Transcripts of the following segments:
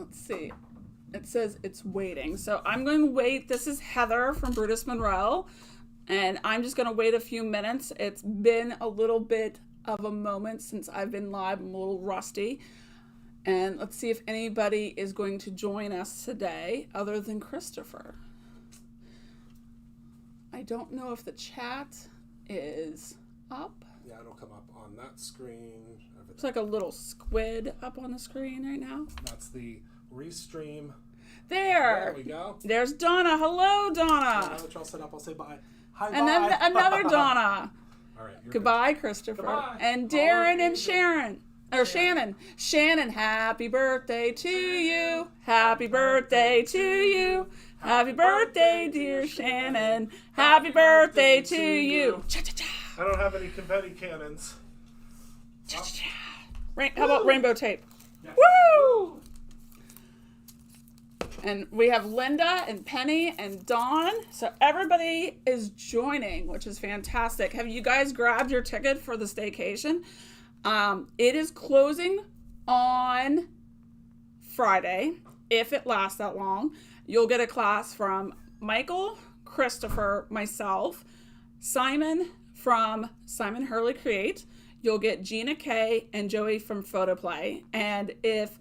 let's see. It says it's waiting. So I'm going to wait. This is Heather from Brutus Monroe. And I'm just going to wait a few minutes. It's been a little bit of a moment since I've been live. I'm a little rusty. And let's see if anybody is going to join us today other than Christopher. I don't know if the chat is up. Yeah, it'll come up on that screen. It's like a little squid up on the screen right now. That's the restream. There we go. There's Donna. Hello, Donna. Now that you're all set up, I'll say bye. Hi, bye. Another Donna. All right. Goodbye, Christopher. Goodbye. And Darren and Sharon. Or Shannon. Shannon, happy birthday to you. Happy birthday to you. Happy birthday, dear Shannon. Happy birthday to you. I don't have any confetti cannons. How about rainbow tape? Yeah. Woo! And we have Linda and Penny and Dawn. So everybody is joining, which is fantastic. Have you guys grabbed your ticket for the staycation? It is closing on Friday. If it lasts that long, you'll get a class from Michael, Christopher, myself, Simon from Simon Hurley Create. You'll get Gina Kay and Joey from Photoplay. And if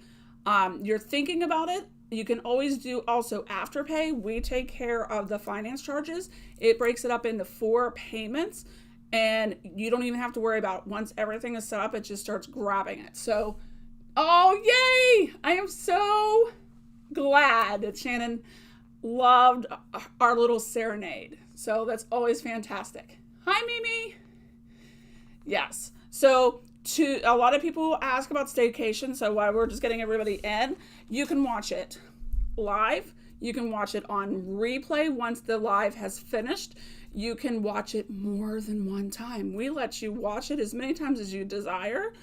you're thinking about it, you can always do also Afterpay. We take care of the finance charges. It breaks it up into 4 payments. And you don't even have to worry about it. Once everything is set up, it just starts grabbing it. So, oh, yay! I am so glad that Shannon loved our little serenade. So that's always fantastic. Hi, Mimi. Yes. So a lot of people ask about staycation. So while we're just getting everybody in, you can watch it live. You can watch it on replay once the live has finished. You can watch it more than one time. We let you watch it as many times as you desire.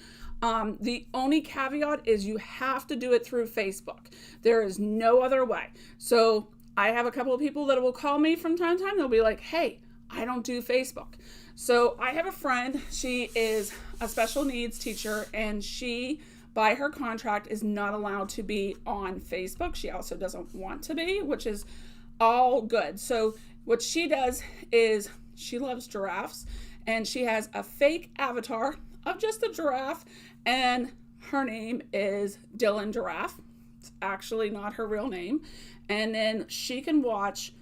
The only caveat is you have to do it through Facebook. There is no other way. So I have a couple of people that will call me from time to time. They'll be like, hey, I don't do Facebook. So I have a friend. She is a special needs teacher, and she, by her contract, is not allowed to be on Facebook. She also doesn't want to be, which is all good. So what she does is she loves giraffes, and she has a fake avatar of just a giraffe, and her name is Dylan Giraffe. It's actually not her real name. And then she can watch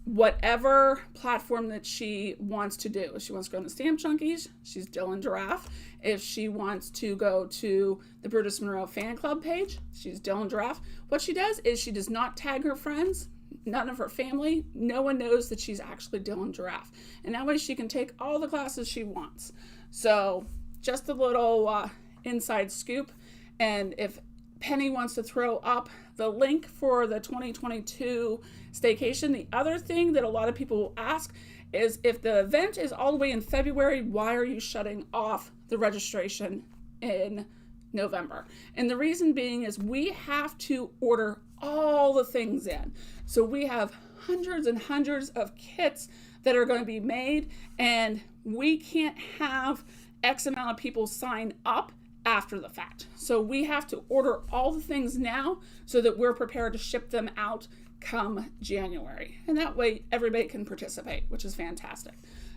whatever platform that she wants to do. If she wants to go on the Stamp Junkies, she's Dylan Giraffe. If she wants to go to the Brutus Monroe fan club page, she's Dylan Giraffe. What she does is she does not tag her friends, none of her family. No one knows that she's actually Dylan Giraffe. And that way she can take all the classes she wants. So just a little inside scoop. And if Penny wants to throw up the link for the 2022 staycation, the other thing that a lot of people will ask is, if the event is all the way in February, why are you shutting off the registration in November? And the reason being is we have to order all the things in. So we have hundreds and hundreds of kits that are going to be made, and we can't have X amount of people sign up after the fact. So we have to order all the things now so that we're prepared to ship them out come January. And that way everybody can participate, which is fantastic.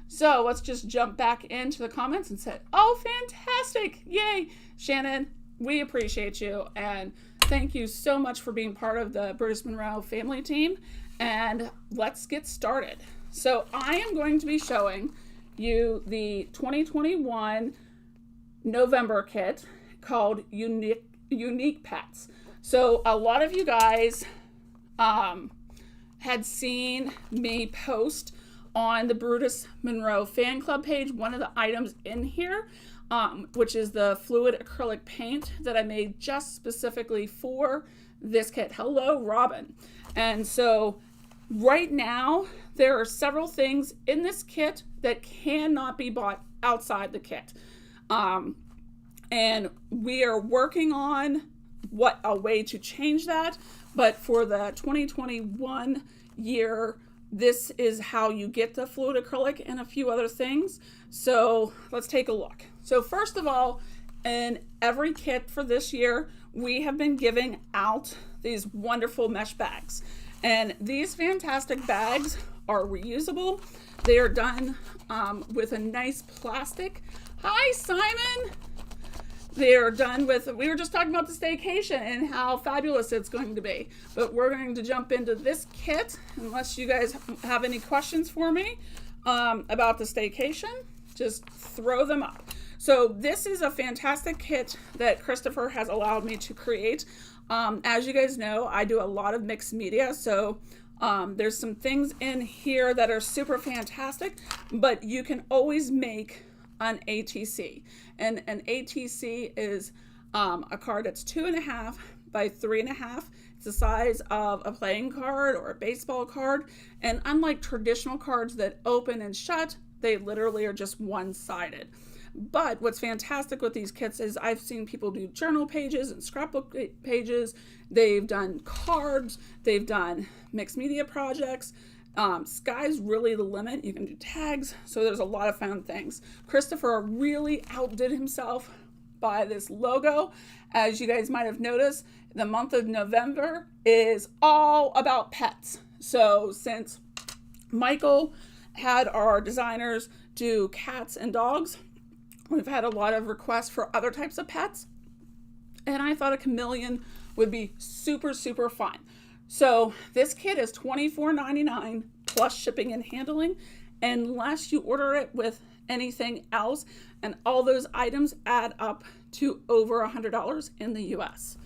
So let's just jump back into the comments and say, oh, fantastic. Yay. Shannon, we appreciate you. And thank you so much for being part of the Brutus Monroe family team. And let's get started. So I am going to be showing you the 2021 November kit called Unique Pets. So a lot of you guys had seen me post on the Brutus Monroe fan club page one of the items in here, which is the fluid acrylic paint that I made just specifically for this kit. Hello, Robin. And so right now there are several things in this kit that cannot be bought outside the kit. And we are working on a way to change that. But for the 2021 year, this is how you get the fluid acrylic and a few other things. So let's take a look. So first of all, in every kit for this year, we have been giving out these wonderful mesh bags. And these fantastic bags are reusable. They are done with a nice plastic. Hi, Simon. They are done with, we were just talking about the staycation and how fabulous it's going to be. But we're going to jump into this kit, unless you guys have any questions for me about the staycation, just throw them up. So this is a fantastic kit that Christopher has allowed me to create. As you guys know, I do a lot of mixed media, so there's some things in here that are super fantastic, but you can always make an ATC. And an ATC is a card that's 2.5 by 3.5. It's the size of a playing card or a baseball card. And unlike traditional cards that open and shut, they literally are just one-sided. But what's fantastic with these kits is I've seen people do journal pages and scrapbook pages. They've done cards. They've done mixed media projects. Sky's really the limit. You can do tags. So there's a lot of fun things. Christopher really outdid himself by this logo. As you guys might have noticed, the month of November is all about pets. So since Michael had our designers do cats and dogs, we've had a lot of requests for other types of pets, and I thought a chameleon would be super, super fun. So this kit is $24.99 plus shipping and handling, unless you order it with anything else, and all those items add up to over $100 in the US.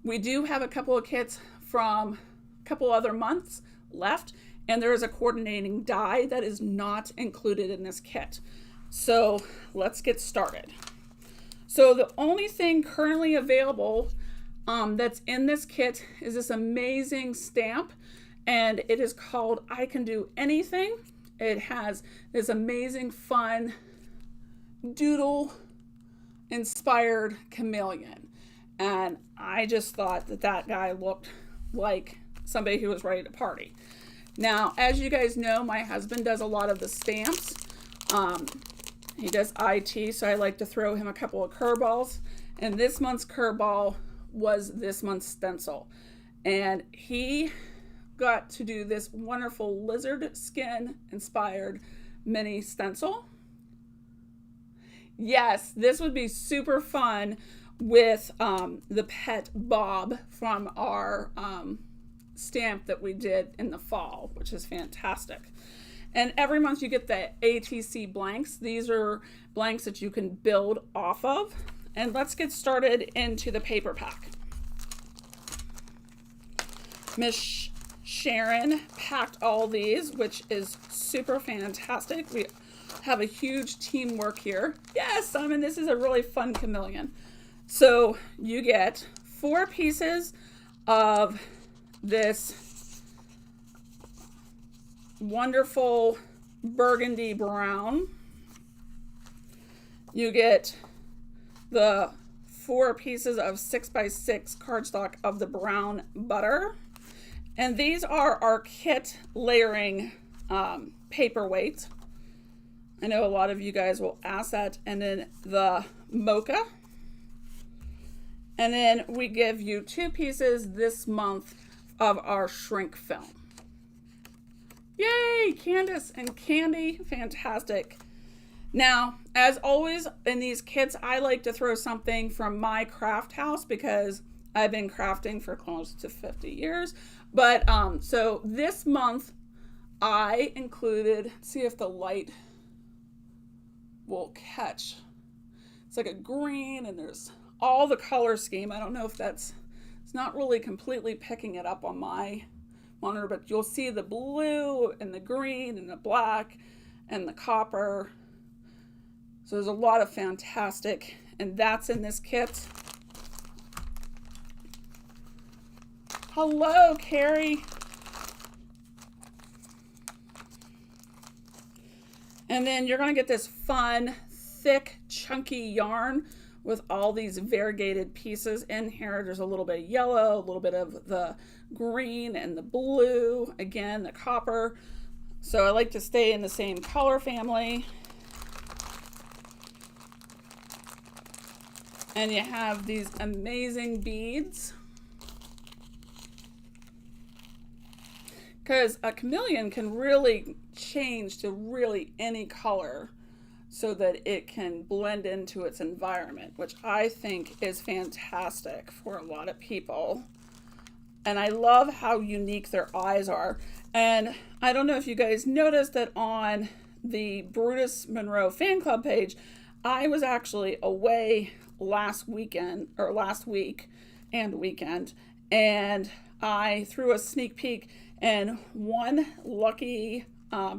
We do have a couple of kits from a couple other months left, and there is a coordinating die that is not included in this kit. So let's get started. So the only thing currently available that's in this kit is this amazing stamp, and it is called I Can Do Anything. It has this amazing fun doodle inspired chameleon, and I just thought that that guy looked like somebody who was ready to party. Now, as you guys know, my husband does a lot of the stamps. He does IT, so I like to throw him a couple of curveballs. And this month's curveball was this month's stencil. And he got to do this wonderful lizard skin inspired mini stencil. Yes, this would be super fun with the pet Bob from our stamp that we did in the fall, which is fantastic. And every month you get the ATC blanks. These are blanks that you can build off of. And let's get started into the paper pack. Miss Sharon packed all these, which is super fantastic. We have a huge teamwork here. Yes, Simon, this is a really fun chameleon. So you get 4 pieces of this wonderful burgundy brown. You get the 4 pieces of 6x6 cardstock of the brown butter. And these are our kit layering paperweight. I know a lot of you guys will ask that. And then the mocha. And then we give you 2 pieces this month of our shrink film. Yay, Candace and Candy, fantastic. Now, as always in these kits, I like to throw something from my craft house because I've been crafting for close to 50 years. But so this month I included, see if the light will catch. It's like a green and there's all the color scheme. I don't know if it's not really completely picking it up on my monitor, but you'll see the blue and the green and the black and the copper. So there's a lot of fantastic, and that's in this kit. Hello, Carrie. And then you're gonna get this fun, thick, chunky yarn with all these variegated pieces in here. There's a little bit of yellow, a little bit of the green and the blue, again, the copper. So I like to stay in the same color family. And you have these amazing beads. Because a chameleon can really change to really any color so that it can blend into its environment, which I think is fantastic for a lot of people. And I love how unique their eyes are. And I don't know if you guys noticed that on the Brutus Monroe fan club page, I was actually away last week and weekend, and I threw a sneak peek, and one lucky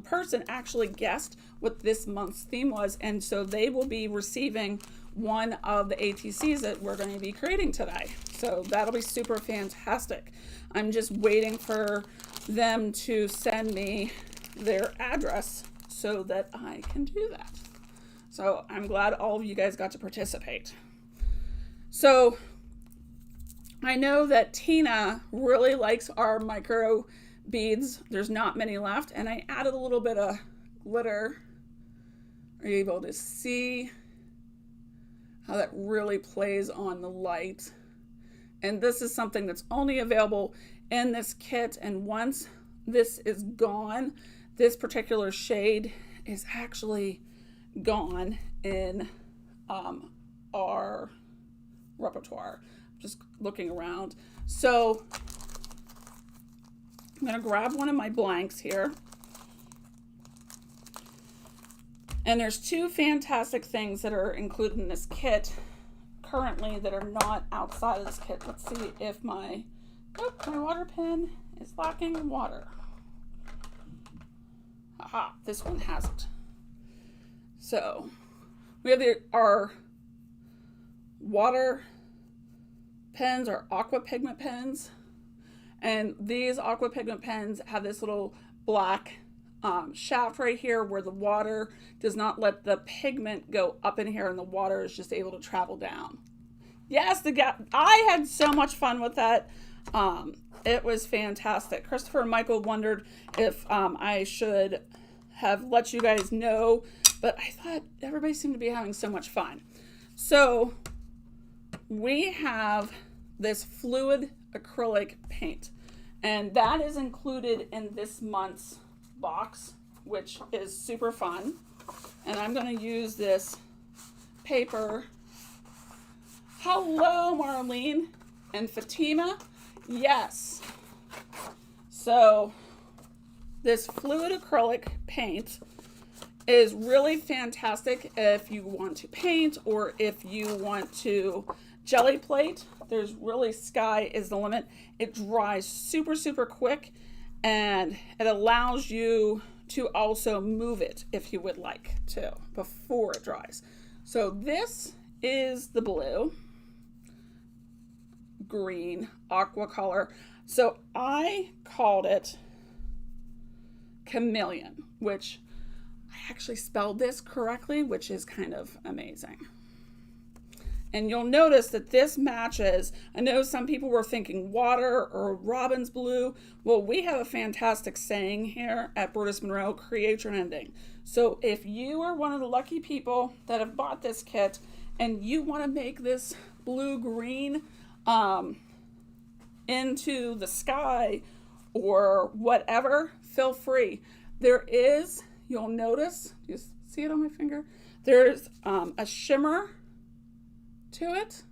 person actually guessed what this month's theme was, and so they will be receiving one of the ATCs that we're going to be creating today. So that'll be super fantastic. I'm just waiting for them to send me their address so that I can do that. So I'm glad all of you guys got to participate. So I know that Tina really likes our micro beads. There's not many left, and I added a little bit of glitter. Are you able to see how that really plays on the light? And this is something that's only available in this kit, and once this is gone, this particular shade is actually gone in our repertoire. Just looking around. So I'm going to grab one of my blanks here. And there's two fantastic things that are included in this kit currently that are not outside of this kit. Let's see if my water pen is lacking water. Aha, this one has it. So we have our water pens, our Aqua Pigment pens. And these Aqua Pigment pens have this little black shaft right here where the water does not let the pigment go up in here, and the water is just able to travel down. Yes, I had so much fun with that. It was fantastic. Christopher and Michael wondered if I should have let you guys know, but I thought everybody seemed to be having so much fun. So we have this fluid acrylic paint, and that is included in this month's box, which is super fun. And I'm going to use this paper. Hello, Marlene and Fatima. Yes. So this fluid acrylic paint is really fantastic if you want to paint or if you want to jelly plate. There's really, sky is the limit. It dries super, super quick, and it allows you to also move it if you would like to before it dries. So this is the blue, green, aqua color. So I called it Chameleon, which I actually spelled this correctly, which is kind of amazing. And you'll notice that this matches. I know some people were thinking water or robin's blue. Well, we have a fantastic saying here at Brutus Monroe, create your ending. So if you are one of the lucky people that have bought this kit and you want to make this blue-green into the sky or whatever, feel free. There is, you'll notice, you see it on my finger? There's a shimmer to it.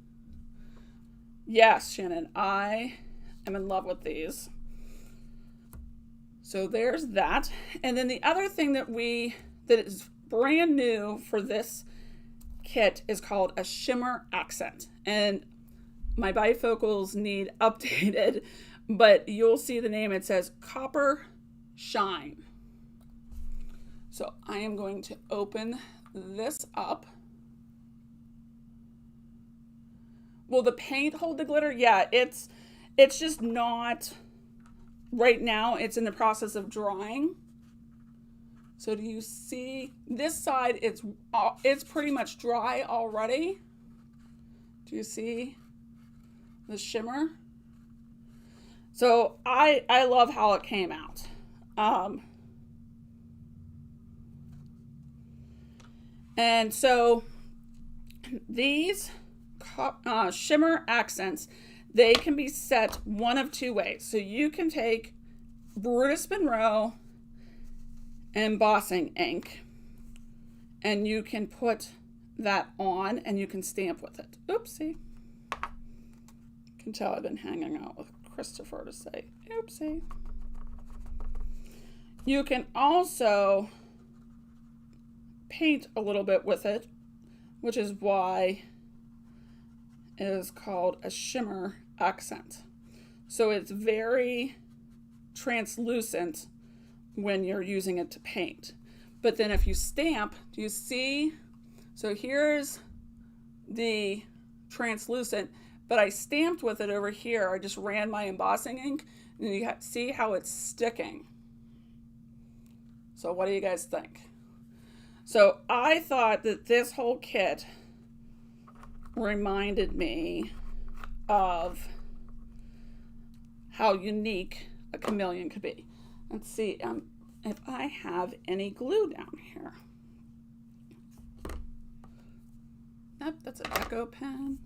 Yes, Shannon, I am in love with these. So there's that. And then the other thing that is brand new for this kit is called a Shimmer Accent. And my bifocals need updated, but you'll see the name. It says Copper Shine. So I am going to open this up. Will the paint hold the glitter? Yeah, it's just not right now. It's in the process of drying. So do you see this side? It's pretty much dry already. Do you see the shimmer? So I love how it came out. And so these Shimmer Accents, they can be set one of two ways. So you can take Brutus Monroe Embossing Ink, and you can put that on and you can stamp with it. Oopsie. You can tell I've been hanging out with Christopher to say, oopsie. You can also paint a little bit with it, which is why it is called a Shimmer Accent. So it's very translucent when you're using it to paint. But then if you stamp, do you see? So here's the translucent, but I stamped with it over here. I just ran my embossing ink, and you see how it's sticking. So what do you guys think? So I thought that this whole kit reminded me of how unique a chameleon could be. Let's see if I have any glue down here. Nope, that's a deco pen.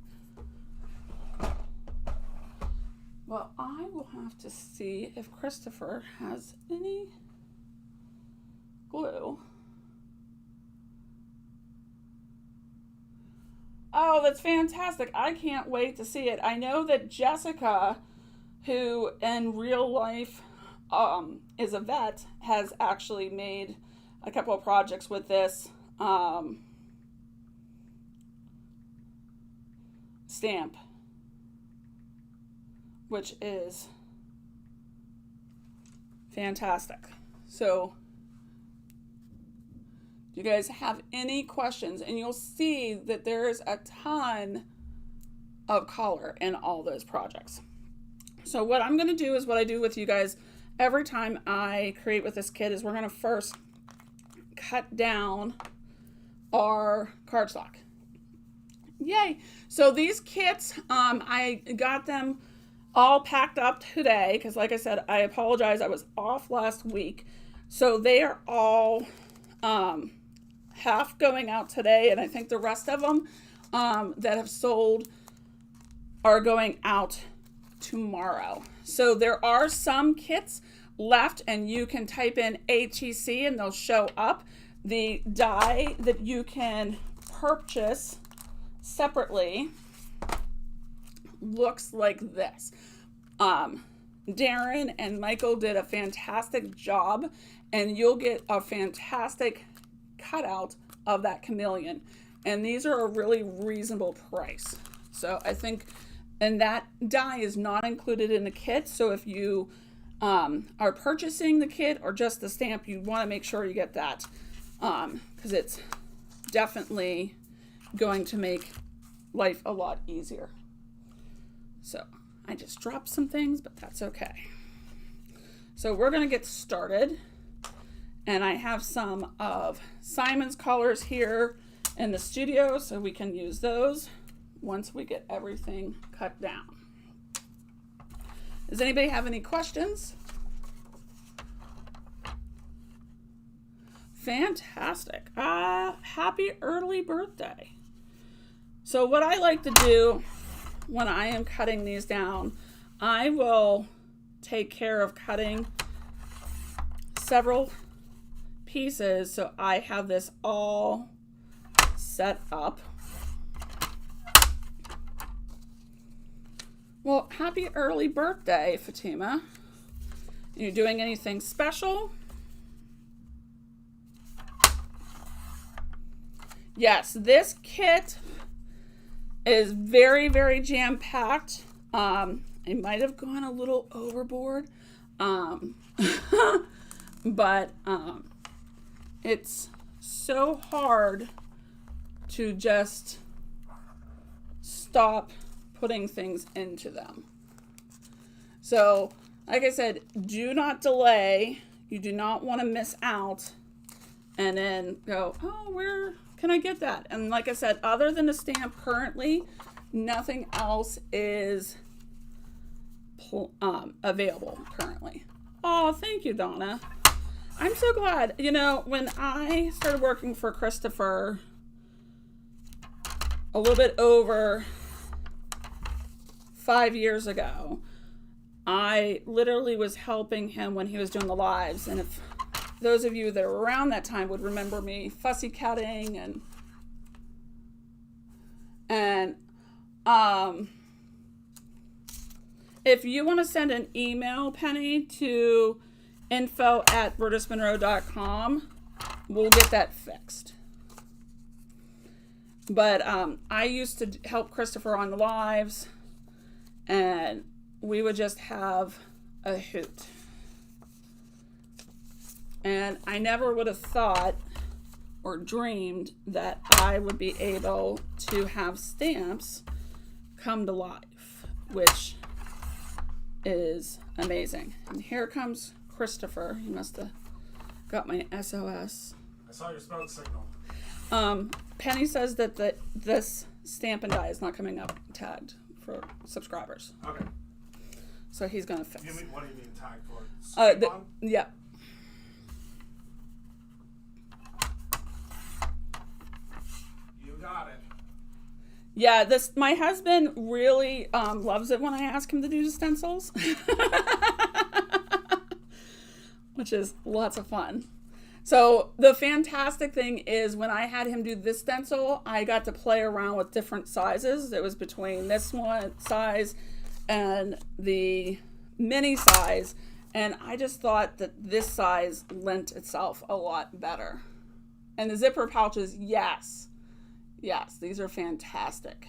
Well, I will have to see if Christopher has any glue. Oh, that's fantastic. I can't wait to see it. I know that Jessica, who in real life is a vet, has actually made a couple of projects with this stamp, which is fantastic. So you guys have any questions, and you'll see that there's a ton of color in all those projects. So what I'm going to do is what I do with you guys every time I create with this kit is we're going to first cut down our cardstock. Yay! So these kits, I got them all packed up today because, like I said, I apologize, I was off last week. So they are all half going out today, and I think the rest of them that have sold are going out tomorrow. So there are some kits left, and you can type in ATC and they'll show up. The die that you can purchase separately looks like this. Darren and Michael did a fantastic job, and you'll get a fantastic cutout of that chameleon, and these are a really reasonable price. So I think, and that die is not included in the kit, so if you are purchasing the kit or just the stamp, you want to make sure you get that because it's definitely going to make life a lot easier. So I just dropped some things, but that's okay. So we're going to get started. And I have some of Simon's colors here in the studio, so we can use those once we get everything cut down. Does anybody have any questions? Fantastic. Happy early birthday. So what I like to do when I am cutting these down, I will take care of cutting several pieces so I have this all set up. Well, happy early birthday, Fatima. Are you doing anything special? Yes, this kit is very, very jam-packed. I might have gone a little overboard, but it's so hard to just stop putting things into them. So, like I said, do not delay. You do not want to miss out and then go, oh, where can I get that? And like I said, other than the stamp currently, nothing else is available currently. Oh, thank you, Donna. I'm so glad. You know, when I started working for Christopher a little bit over 5 years ago, I literally was helping him when he was doing the lives. And if those of you that were around that time would remember me fussy cutting and if you want to send an email, Penny, to info@brutusmonroe.com, we'll get that fixed. But I used to help Christopher on the lives, and we would just have a hoot. And I never would have thought or dreamed that I would be able to have stamps come to life, which is amazing. And here comes Christopher. He must have got my SOS. I saw your smoke signal. Penny says that this stamp and die is not coming up tagged for subscribers. Okay. So he's going to fix. What do you mean tagged for? Yeah. You got it. Yeah, my husband really loves it when I ask him to do stencils, which is lots of fun. So the fantastic thing is when I had him do this stencil, I got to play around with different sizes. It was between this one size and the mini size, and I just thought that this size lent itself a lot better. And the zipper pouches, yes, these are fantastic.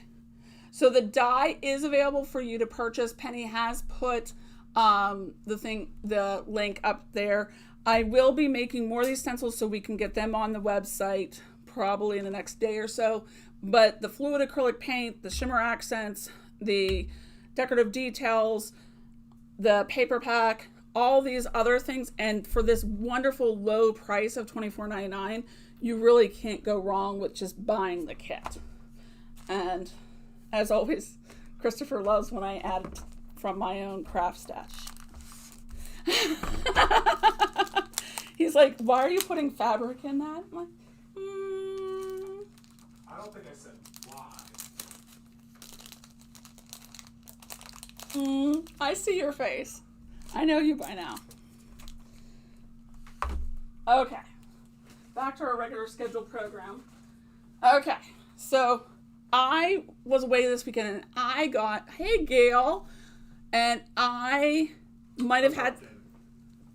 So the die is available for you to purchase. Penny has put the link up there. I will be making more of these stencils so we can get them on the website probably in the next day or so. But the fluid acrylic paint, the shimmer accents, the decorative details, the paper pack, all these other things, and for this wonderful low price of $24.99, you really can't go wrong with just buying the kit. And as always, Christopher loves when I add from my own craft stash. He's like, why are you putting fabric in that? I'm like, I don't think I said why. I see your face. I know you by now. Okay. Back to our regular scheduled program. Okay. So I was away this weekend and I got, hey Gail, and I might have had,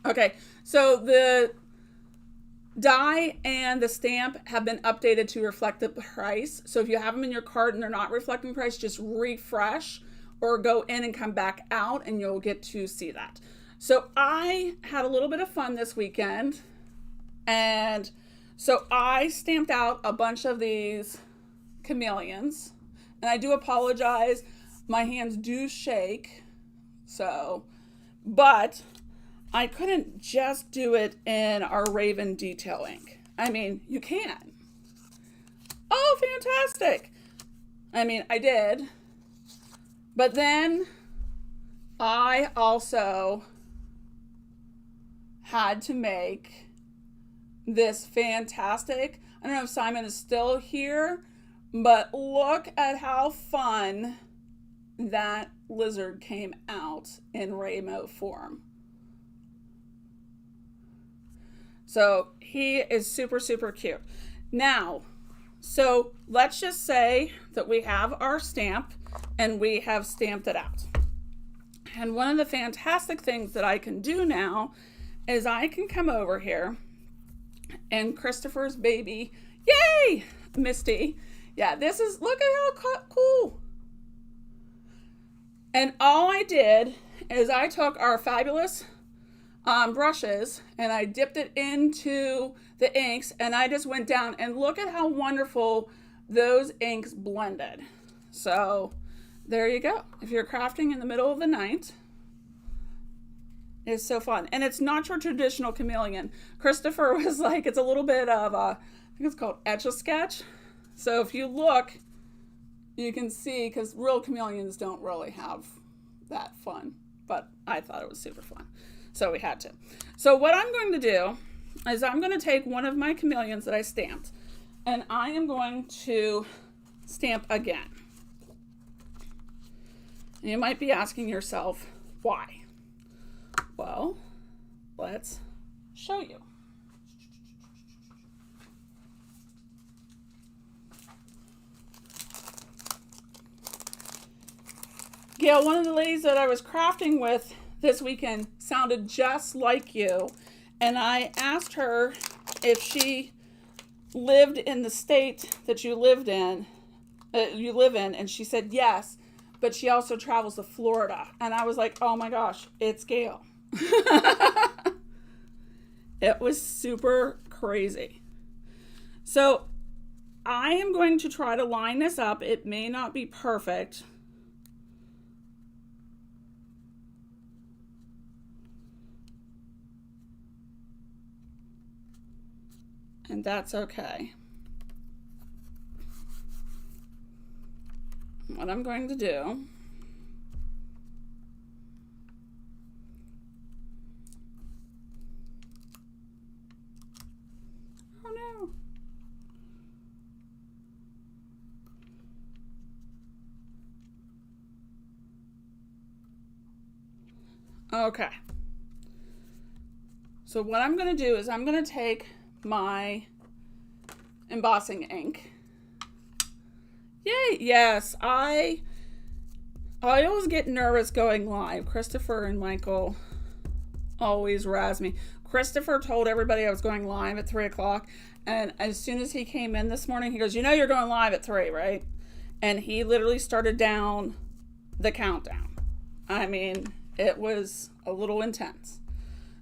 okay, so the die and the stamp have been updated to reflect the price. So if you have them in your cart and they're not reflecting price, just refresh or go in and come back out and you'll get to see that. So I had a little bit of fun this weekend, and so I stamped out a bunch of these chameleons, and I do apologize, my hands do shake, so, but I couldn't just do it in our Raven detail ink. I mean, you can. Oh, fantastic. I mean, I did, but then I also had to make this fantastic, I don't know if Simon is still here, but look at how fun that lizard came out in Ramo form. So he is super, super cute. Now, so let's just say that we have our stamp and we have stamped it out. And one of the fantastic things that I can do now is I can come over here and Christopher's baby, yay, Misty. Yeah, this is, look at how cool. And all I did is I took our fabulous brushes and I dipped it into the inks and I just went down and look at how wonderful those inks blended. So there you go. If you're crafting in the middle of the night, it's so fun. And it's not your traditional chameleon. Christopher was like, it's a little bit of I think it's called Etch-a-Sketch. So if you look, you can see, because real chameleons don't really have that fun. But I thought it was super fun. So we had to. So what I'm going to do is I'm going to take one of my chameleons that I stamped, and I am going to stamp again. You might be asking yourself, why? Well, let's show you. Gail, one of the ladies that I was crafting with this weekend sounded just like you. And I asked her if she lived in the state that you live in, and she said yes, but she also travels to Florida. And I was like, oh my gosh, it's Gail. It was super crazy. So I am going to try to line this up. It may not be perfect. And that's okay. What I'm going to do okay. So what I'm going to do is I'm going to take my embossing ink. Yay! Yes, I always get nervous going live. Christopher and Michael always razz me. Christopher told everybody I was going live at 3 o'clock, and as soon as he came in this morning, he goes, "You know you're going live at 3, right?" And he literally started down the countdown. I mean, it was a little intense.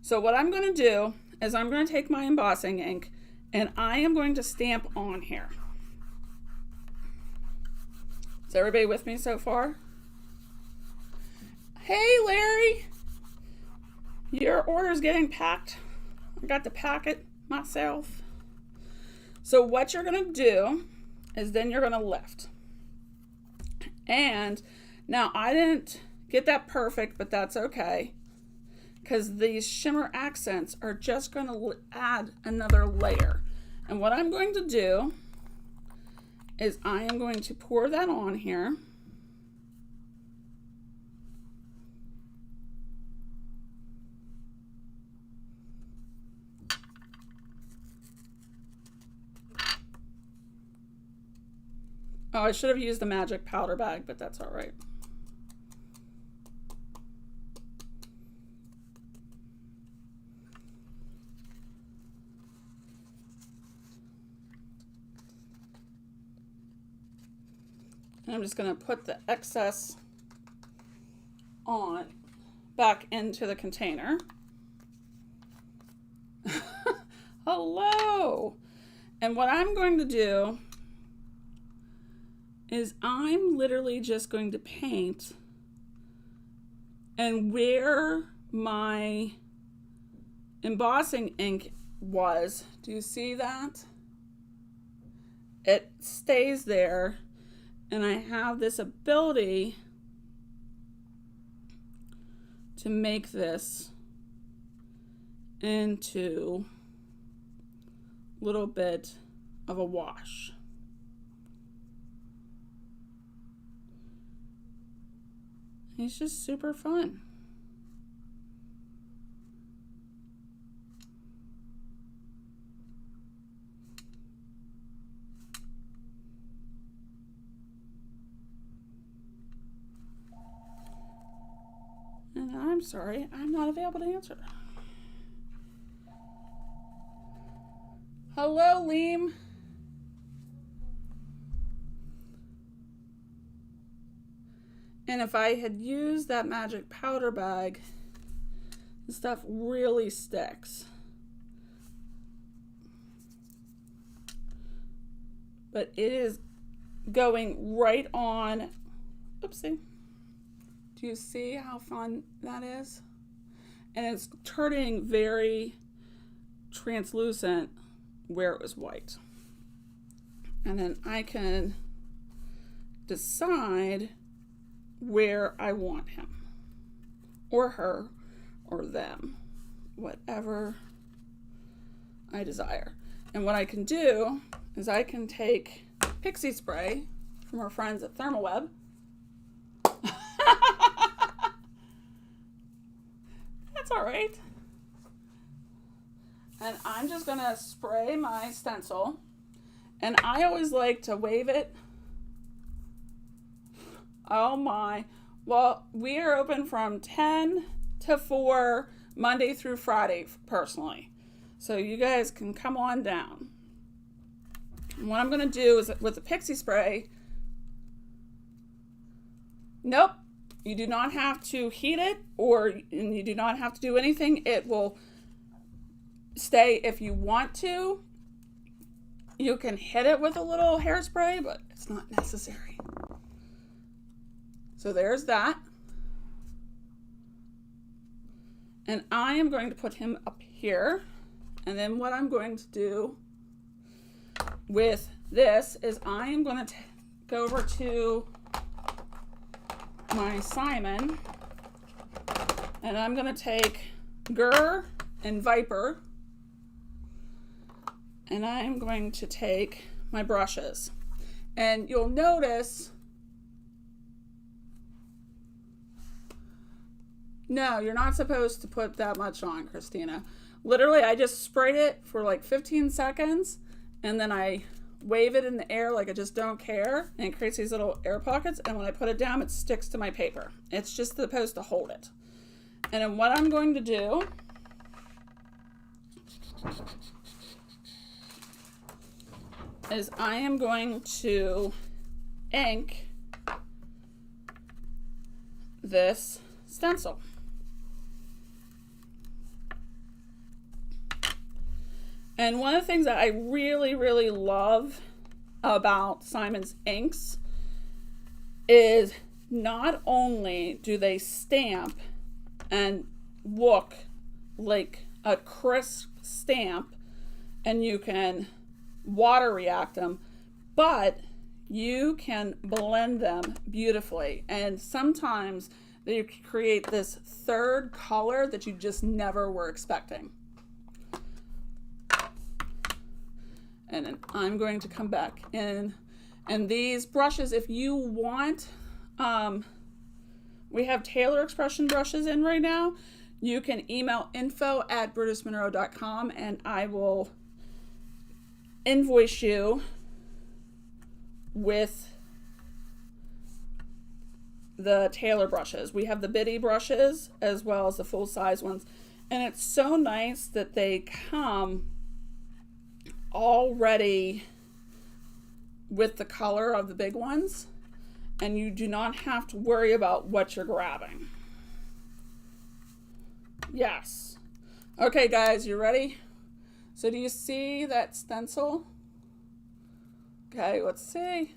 So what I'm going to do is I'm going to take my embossing ink and I am going to stamp on here. Is everybody with me so far? Hey, Larry. Your order's getting packed. I got to pack it myself. So what you're going to do is then you're going to lift. And now I didn't get that perfect, but that's okay, because these shimmer accents are just going to add another layer. And what I'm going to do is I am going to pour that on here. Oh, I should have used the magic powder bag, but that's all right. And I'm just going to put the excess on back into the container. Hello. And what I'm going to do is I'm literally just going to paint, and where my embossing ink was, do you see that? It stays there, and I have this ability to make this into a little bit of a wash. It's just super fun. And I'm sorry, I'm not available to answer. Hello, Liam. And if I had used that magic powder bag, the stuff really sticks. But it is going right on. Oopsie. Do you see how fun that is? And it's turning very translucent where it was white. And then I can decide where I want him or her or them, whatever I desire. And what I can do is I can take pixie spray from our friends at ThermoWeb That's all right. And I'm just going to spray my stencil. And I always like to wave it. Oh my. Well, we are open from 10 to 4 Monday through Friday, personally. So you guys can come on down. And what I'm going to do is with the pixie spray, nope, you do not have to heat it, and you do not have to do anything. It will stay if you want to. You can hit it with a little hairspray, but it's not necessary. So there's that. And I am going to put him up here. And then what I'm going to do with this is I am going to go over to my Simon. And I'm going to take Gur and Viper. And I'm going to take my brushes. And you'll notice, no, you're not supposed to put that much on, Christina. Literally, I just sprayed it for like 15 seconds, and then I wave it in the air like I just don't care, and it creates these little air pockets, and when I put it down, it sticks to my paper. It's just supposed to hold it. And then what I'm going to do is I am going to ink this stencil. And one of the things that I really, really love about Simon's inks is not only do they stamp and look like a crisp stamp, and you can water react them, but you can blend them beautifully. And sometimes they create this third color that you just never were expecting. And then I'm going to come back in. And these brushes, if you want, we have Taylor Expression brushes in right now. You can email info@brutusmonroe.com and I will invoice you with the Taylor brushes. We have the bitty brushes as well as the full-size ones. And it's so nice that they come already with the color of the big ones, and you do not have to worry about what you're grabbing. Yes. Okay, guys, you ready? So do you see that stencil? Okay, let's see.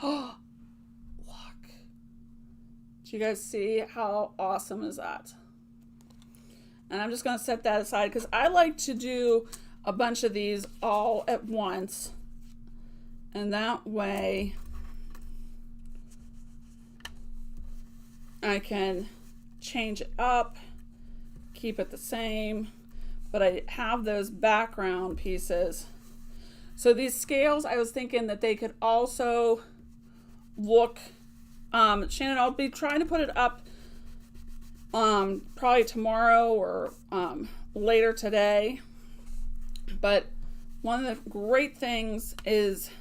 Oh, look. Do you guys see how awesome is that? And I'm just going to set that aside because I like to do a bunch of these all at once, and that way I can change it up, keep it the same, but I have those background pieces. So these scales, I was thinking that they could also look, Shannon, I'll be trying to put it up probably tomorrow or later today. But one of the great things is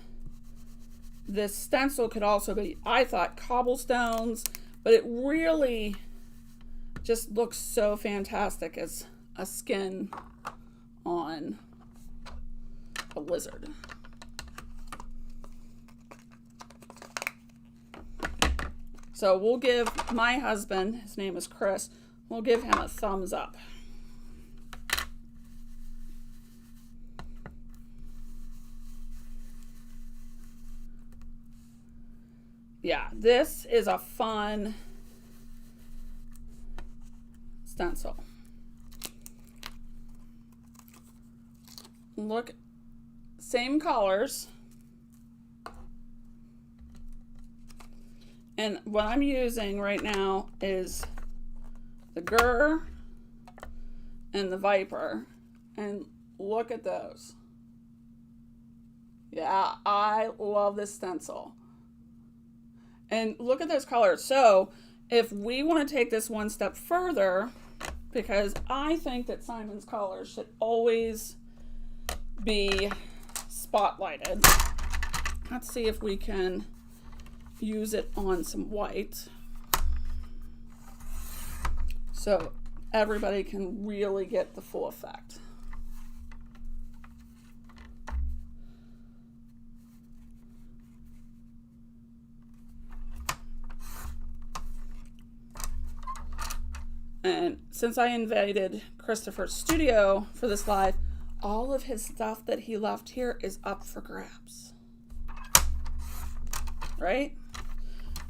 this stencil could also be, I thought, cobblestones, but it really just looks so fantastic as a skin on a lizard. So we'll give my husband, his name is Chris, we'll give him a thumbs up. Yeah, this is a fun stencil. Look, same colors. And what I'm using right now is the Gur and the Viper. And look at those. Yeah, I love this stencil. And look at those colors. So if we want to take this one step further, because I think that Simon's colors should always be spotlighted. Let's see if we can use it on some white so everybody can really get the full effect. And since I invaded Christopher's studio for this live, all of his stuff that he left here is up for grabs. Right?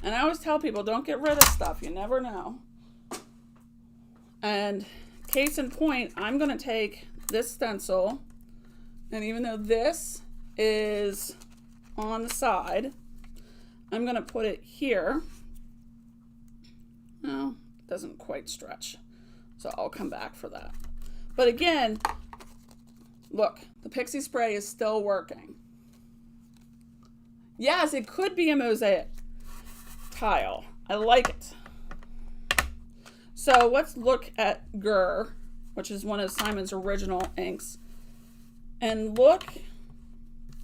And I always tell people, don't get rid of stuff. You never know. And case in point, I'm going to take this stencil, and even though this is on the side, I'm going to put it here. No, it doesn't quite stretch. So I'll come back for that. But again, look, the pixie spray is still working. Yes, it could be a mosaic tile. I like it. So let's look at Gur, which is one of Simon's original inks. And look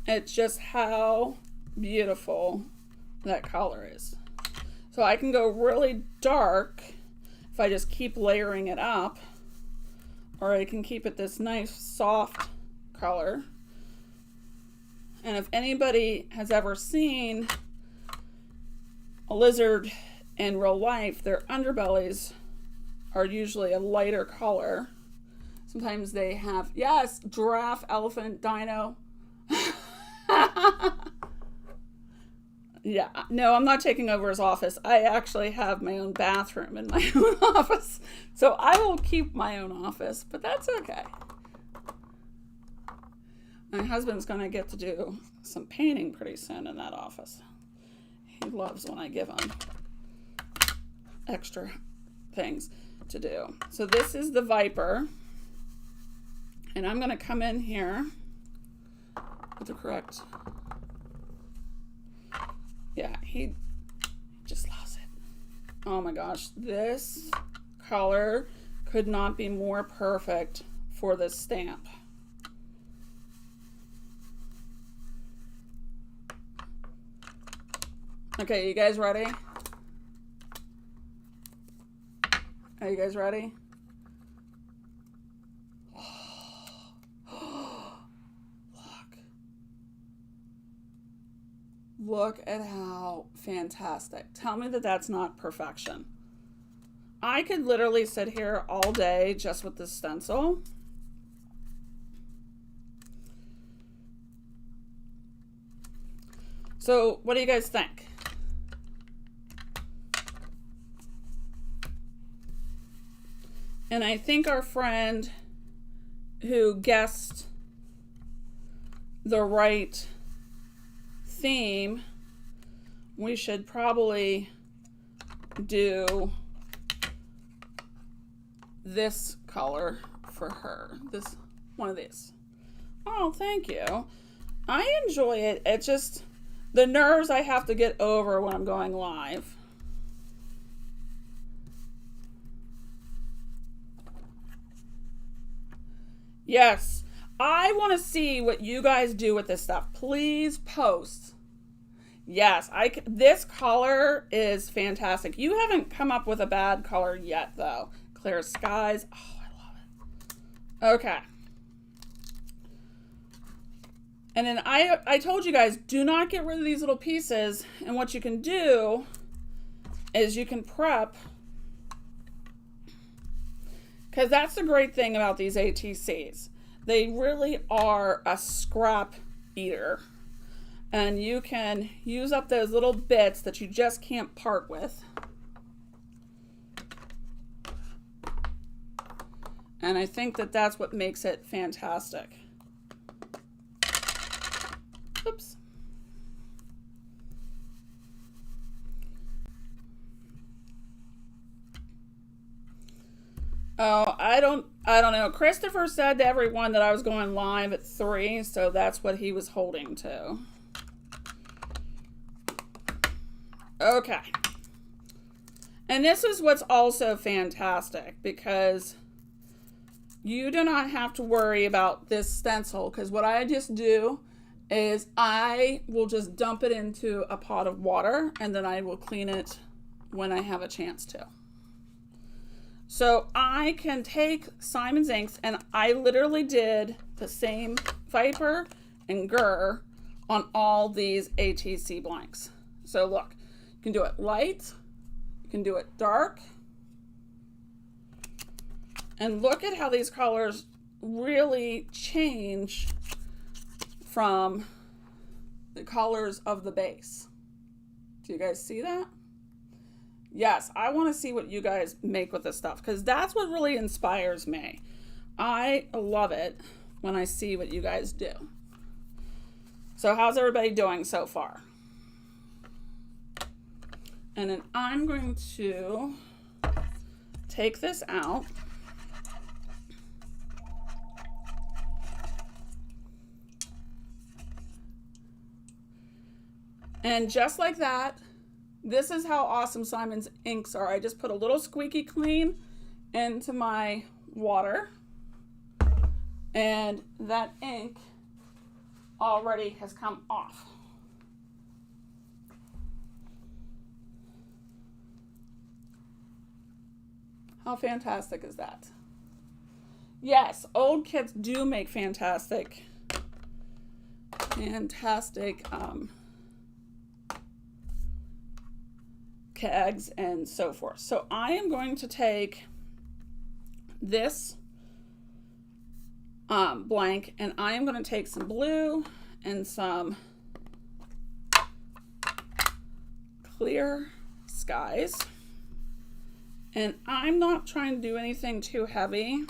at just how beautiful that color is. So I can go really dark if I just keep layering it up, or I can keep it this nice soft color. And if anybody has ever seen a lizard in real life, their underbellies are usually a lighter color. Sometimes they have, yes, giraffe, elephant, dino. Yeah, no, I'm not taking over his office. I actually have my own bathroom in my own office. So I will keep my own office, but that's okay. My husband's going to get to do some painting pretty soon in that office. He loves when I give him extra things to do. So this is the Viper. And I'm going to come in here with the correct... Yeah, he just loves it. Oh my gosh, this color could not be more perfect for this stamp. Okay, you guys ready? Are you guys ready? Look at how fantastic. Tell me that that's not perfection. I could literally sit here all day just with this stencil. So what do you guys think? And I think our friend who guessed the right theme, we should probably do this color for her. This one of these. Oh, thank you. I enjoy it. It's just the nerves I have to get over when I'm going live. Yes. I want to see what you guys do with this stuff. Please post. Yes, this color is fantastic. You haven't come up with a bad color yet, though. Clear skies. Oh, I love it. Okay. And then I told you guys, do not get rid of these little pieces. And what you can do is you can prep. Because that's the great thing about these ATCs. They really are a scrap eater. And you can use up those little bits that you just can't part with. And I think that that's what makes it fantastic. Oops. Oh, I don't know. Christopher said to everyone that I was going live at 3, so that's what he was holding to. Okay. And this is what's also fantastic, because you do not have to worry about this stencil, because what I just do is I will just dump it into a pot of water and then I will clean it when I have a chance to. So I can take Simon's inks, and I literally did the same Viper and Gur on all these ATC blanks. So look, you can do it light, you can do it dark, and look at how these colors really change from the colors of the base. Do you guys see that? Yes, I want to see what you guys make with this stuff, because that's what really inspires me. I love it when I see what you guys do. So how's everybody doing so far? And then I'm going to take this out. And just like that, this is how awesome Simon's inks are. I just put a little squeaky clean into my water, and that ink already has come off. How fantastic is that? Yes, old kits do make fantastic kegs and so forth. So I am going to take this blank, and I am going to take some blue and some clear skies, and I'm not trying to do anything too heavy.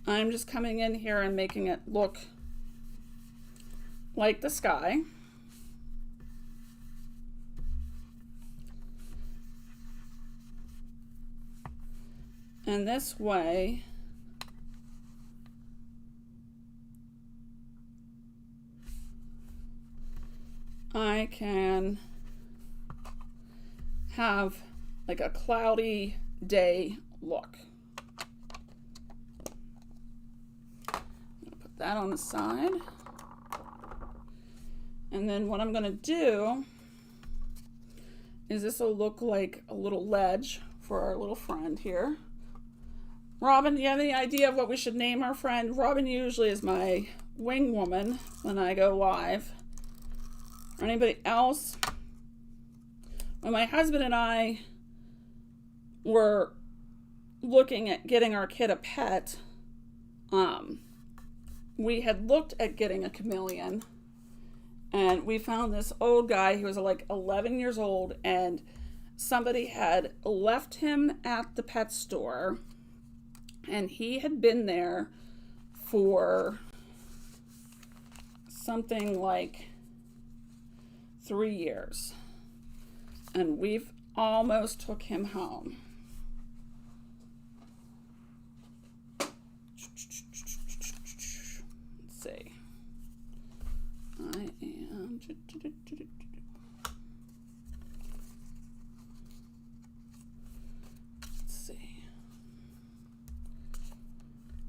I'm just coming in here and making it look like the sky. And this way, I can have like a cloudy day look. Put that on the side. And then what I'm going to do is this will look like a little ledge for our little friend here. Robin, do you have any idea of what we should name our friend? Robin usually is my wing woman when I go live. Or anybody else? When my husband and I were looking at getting our kid a pet, we had looked at getting a chameleon, and we found this old guy. He was like 11 years old, and somebody had left him at the pet store, and he had been there for something like 3 years, and we've almost took him home. Let's see. I am. Let's see.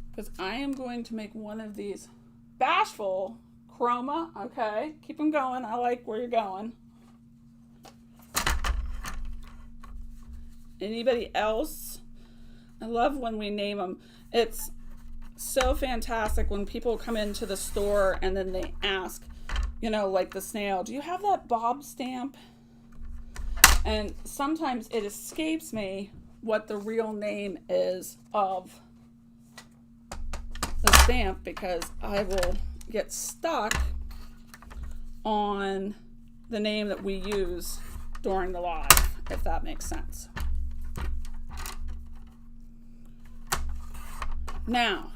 Because I am going to make one of these bashful chroma. Okay, keep them going. I like where you're going. Anybody else? I love when we name them. It's so fantastic when people come into the store and then they ask, you know, like the snail, do you have that Bob stamp? And sometimes it escapes me what the real name is of the stamp, because I will get stuck on the name that we use during the live, if that makes sense. Now,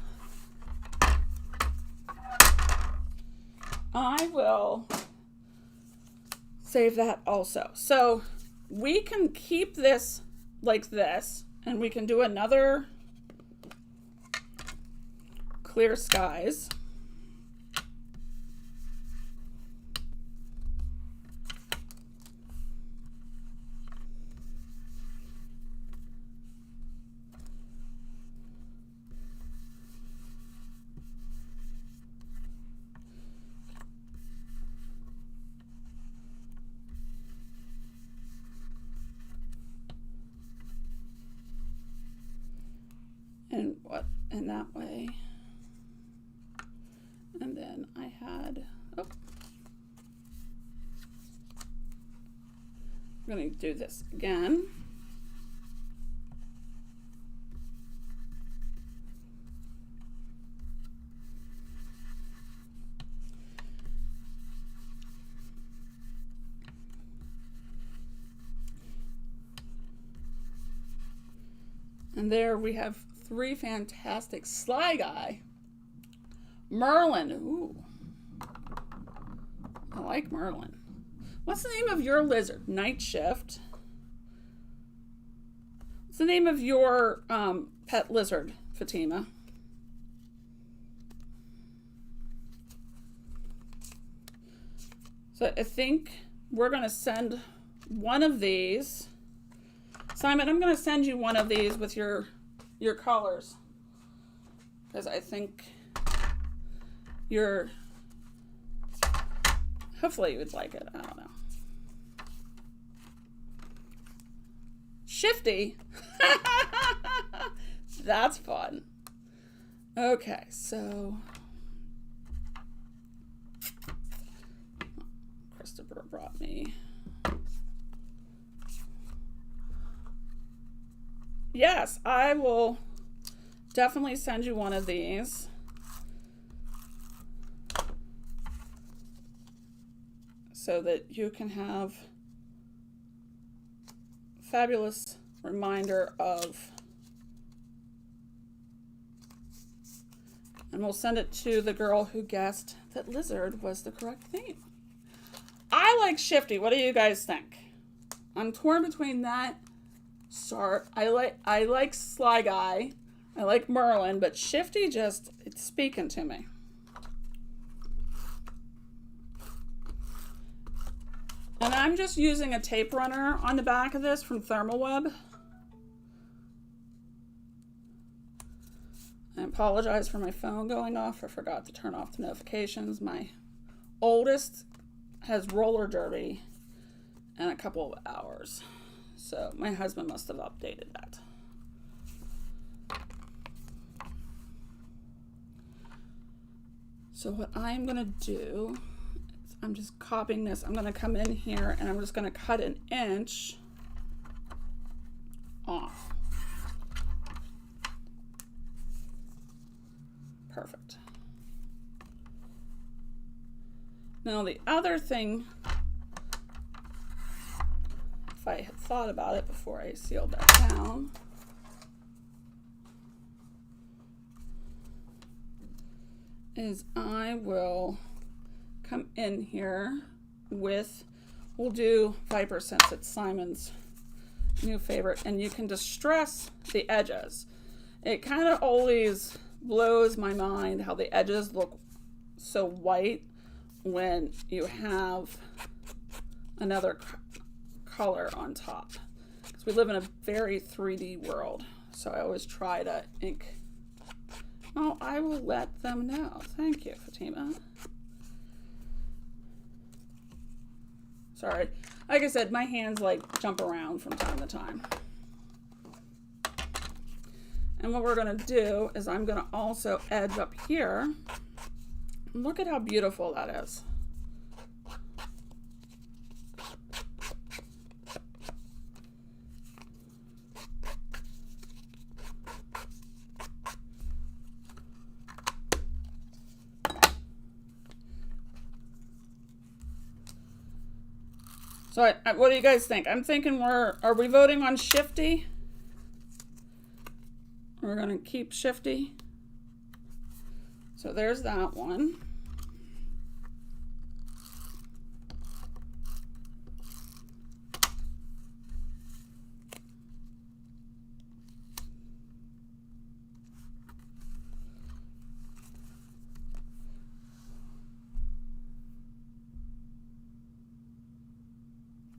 I will save that also. So we can keep this like this, and we can do another clear skies. in that way. And then I had, I'm going to do this again. And there we have 3 fantastic Sly Guy. Merlin. Ooh. I like Merlin. What's the name of your lizard? Night Shift. What's the name of your pet lizard, Fatima? So I think we're going to send one of these. Simon, I'm going to send you one of these with your colors, because I think hopefully you would like it. I don't know. Shifty. That's fun. Okay, so Christopher brought me. Yes, I will definitely send you one of these. So that you can have a fabulous reminder of, and we'll send it to the girl who guessed that lizard was the correct name. I like Shifty. What do you guys think? I'm torn between that. Sorry, I like Sly Guy, I like Merlin, but Shifty it's speaking to me. And I'm just using a tape runner on the back of this from Thermalweb. I apologize for my phone going off. I forgot to turn off the notifications. My oldest has roller derby in a couple of hours. So my husband must have updated that. So what I'm going to do is I'm just copying this. I'm going to come in here and I'm just going to cut 1 inch off. Perfect. Now the other thing, if I had thought about it before I sealed that down, is I will come in here with, we'll do Viper since it's Simon's new favorite, and you can distress the edges. It kind of always blows my mind how the edges look so white when you have another color on top. Because we live in a very 3D world, so I always try to ink. Oh, I will let them know. Thank you, Fatima. Sorry. Like I said, my hands like jump around from time to time. And what we're going to do is I'm going to also edge up here. Look at how beautiful that is. So what do you guys think? I'm thinking are we voting on Shifty? We're going to keep Shifty. So there's that one.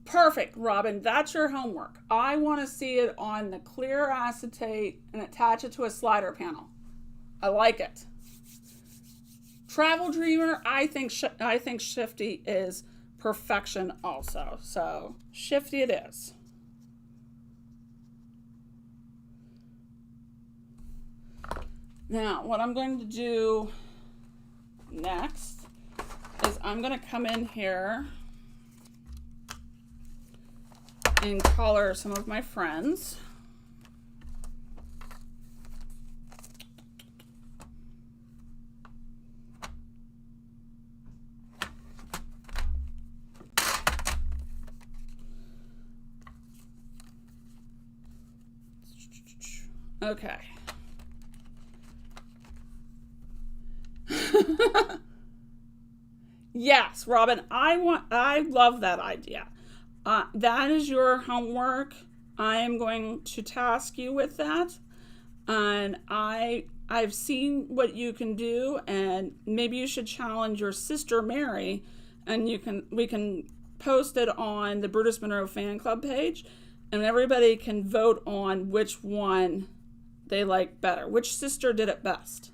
Perfect, Robin. That's your homework. I want to see it on the clear acetate and attach it to a slider panel. I like it. Travel Dreamer, I think Shifty is perfection also. So Shifty it is. Now, what I'm going to do next is I'm going to come in here and color some of my friends. Okay. Yes, Robin, I love that idea. That is your homework. I am going to task you with that. And I've seen what you can do, and maybe you should challenge your sister Mary, and we can post it on the Brutus Monroe fan club page, and everybody can vote on which one they like better. Which sister did it best?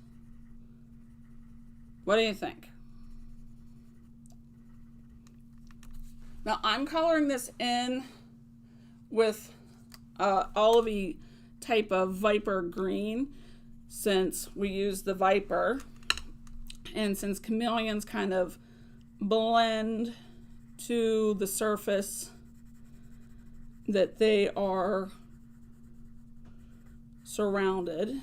What do you think? Now I'm coloring this in with olivey type of Viper green, since we use the Viper, and since chameleons kind of blend to the surface that they are surrounded.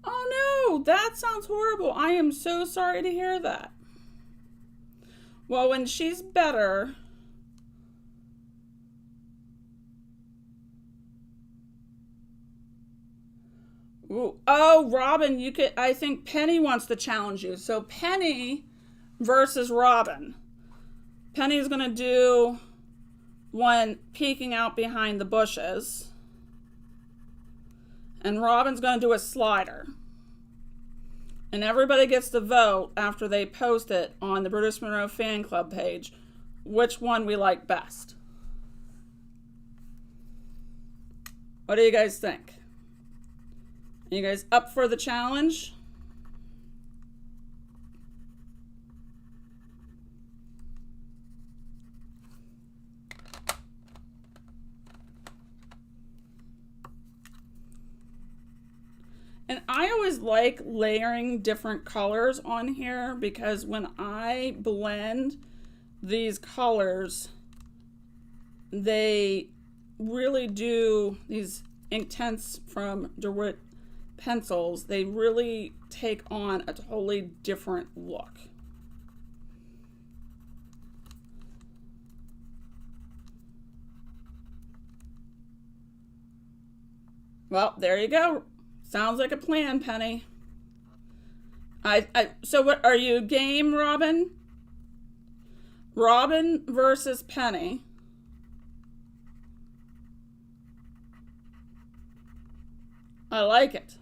Oh no, that sounds horrible. I am so sorry to hear that. Well, when she's better, ooh, oh, Robin, you could, I think Penny wants to challenge you. So Penny versus Robin. Penny's gonna do one peeking out behind the bushes, and Robin's gonna do a slider. And everybody gets to vote after they post it on the Brutus Monroe fan club page which one we like best. What do you guys think? Are you guys up for the challenge? And I always like layering different colors on here, because when I blend these colors, they really do, these Inktense from DeWitt pencils, they really take on a totally different look. Well, there you go. Sounds like a plan, Penny. So what are you game, Robin? Robin versus Penny. I like it.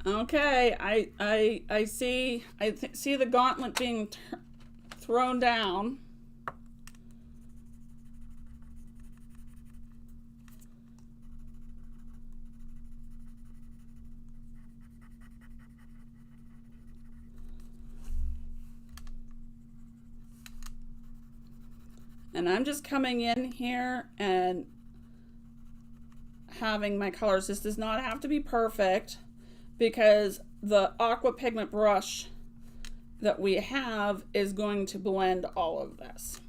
Okay, I see see the gauntlet being thrown down. And I'm just coming in here and having my colors. This does not have to be perfect, because the Aqua pigment brush that we have is going to blend all of this.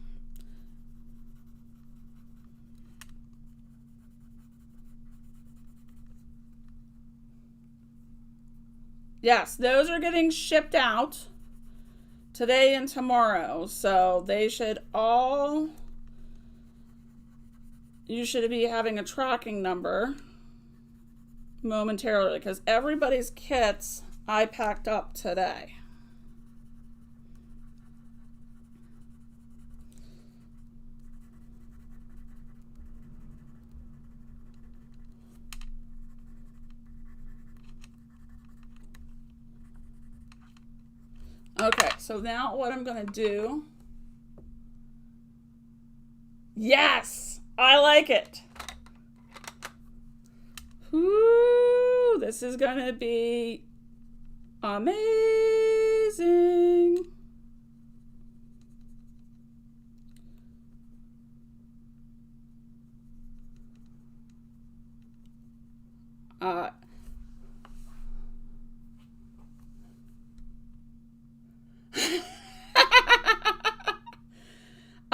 Yes, those are getting shipped out today and tomorrow, so they should all, you should be having a tracking number momentarily, because everybody's kits I packed up today. Okay, so now what I'm going to do Yes, I like it. Ooh, this is gonna be amazing.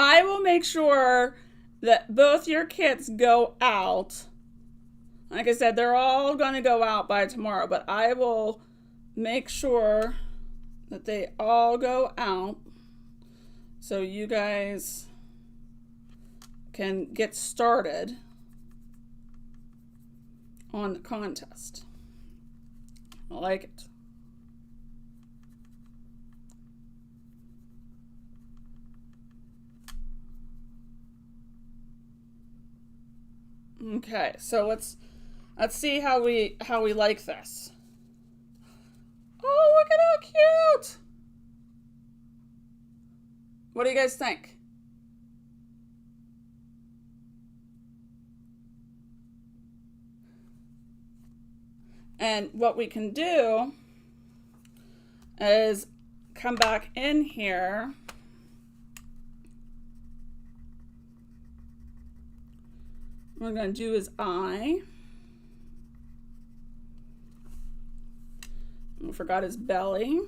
I will make sure that both your kits go out. Like I said, they're all going to go out by tomorrow, but I will make sure that they all go out so you guys can get started on the contest. I like it. Okay, so let's see how we like this. Oh, look at how cute! What do you guys think? And what we can do is come back in here. What we're going to do is eye. I forgot his belly.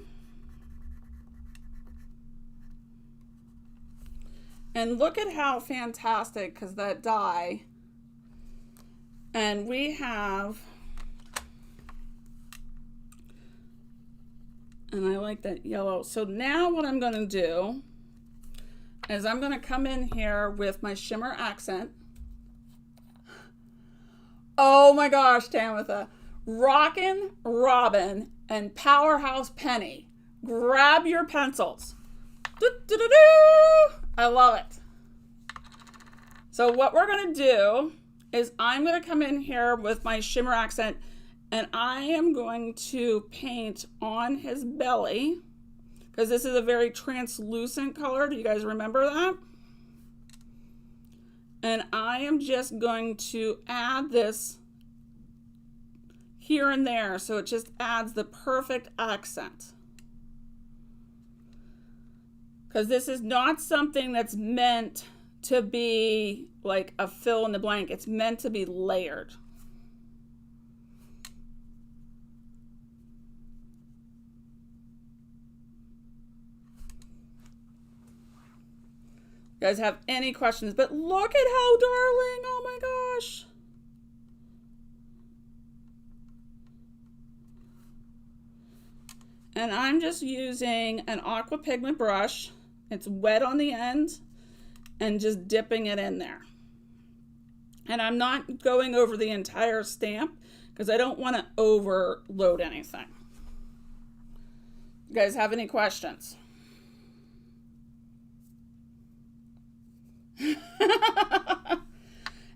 And look at how fantastic, because that die. And we have, and I like that yellow. So now what I'm going to do is I'm going to come in here with my Shimmer Accent. Oh my gosh, Tamitha. Rockin' Robin and Powerhouse Penny. Grab your pencils. I love it. So what we're going to do is I'm going to come in here with my Shimmer Accent and I am going to paint on his belly because this is a very translucent color. Do you guys remember that? And I am just going to add this here and there so it just adds the perfect accent. Because this is not something that's meant to be like a fill in the blank. It's meant to be layered. You guys have any questions? But look at how darling. Oh my gosh. And I'm just using an Aqua Pigment brush. It's wet on the end and just dipping it in there. And I'm not going over the entire stamp because I don't want to overload anything. You guys have any questions?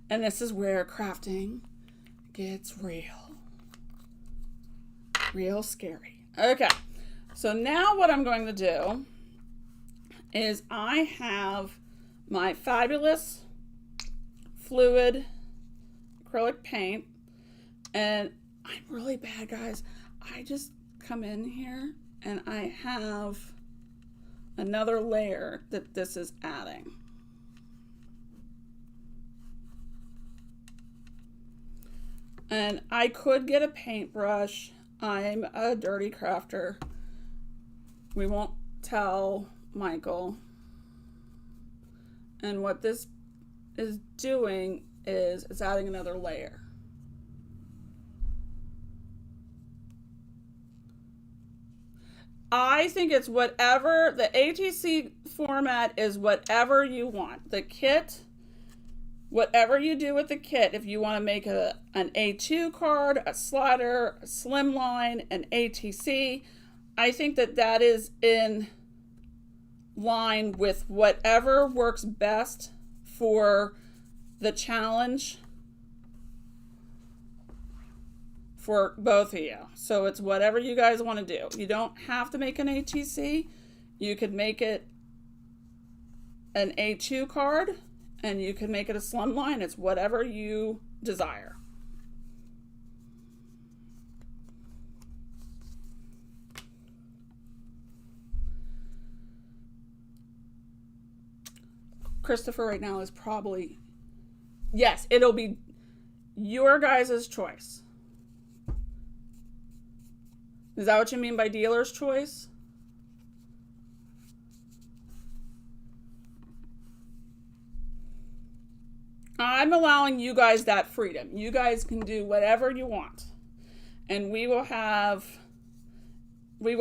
And this is where crafting gets real scary. Okay, so now what I'm going to do is I have my fabulous fluid acrylic paint, and I'm really bad, guys. I just come in here and I have another layer that this is adding. And I could get a paintbrush. I'm a dirty crafter. We won't tell Michael. And what this is doing is it's adding another layer. I think it's whatever, the ATC format is whatever you want. The kit, whatever you do with the kit, if you want to make an A2 card, a slider, a slimline, an ATC, I think that that is in line with whatever works best for the challenge for both of you. So it's whatever you guys want to do. You don't have to make an ATC. You could make it an A2 card and you can make it a slim line. It's whatever you desire. Christopher right now is probably, yes, it'll be your guys' choice. Is that what you mean by dealer's choice? I'm allowing you guys that freedom. You guys can do whatever you want. And we will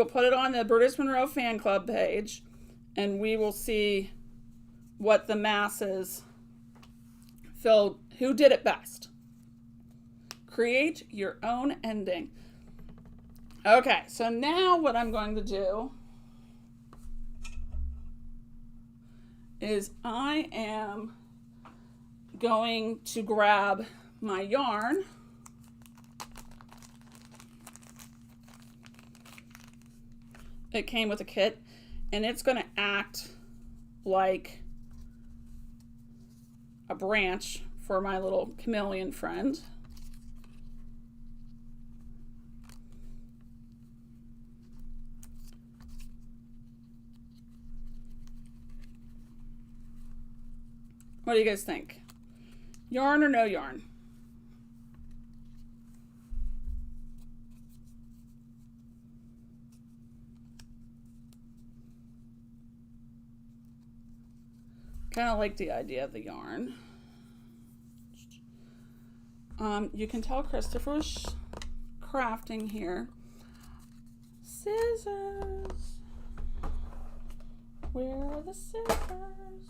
put it on the Brutus Monroe fan club page, and we will see what the masses feel, who did it best. Create your own ending. Okay, so now what I'm going to do is I am going to grab my yarn. It came with a kit, and it's going to act like a branch for my little chameleon friend. What do you guys think? Yarn or no yarn? Kind of like the idea of the yarn. You can tell Christopher's crafting here. Scissors. Where are the scissors?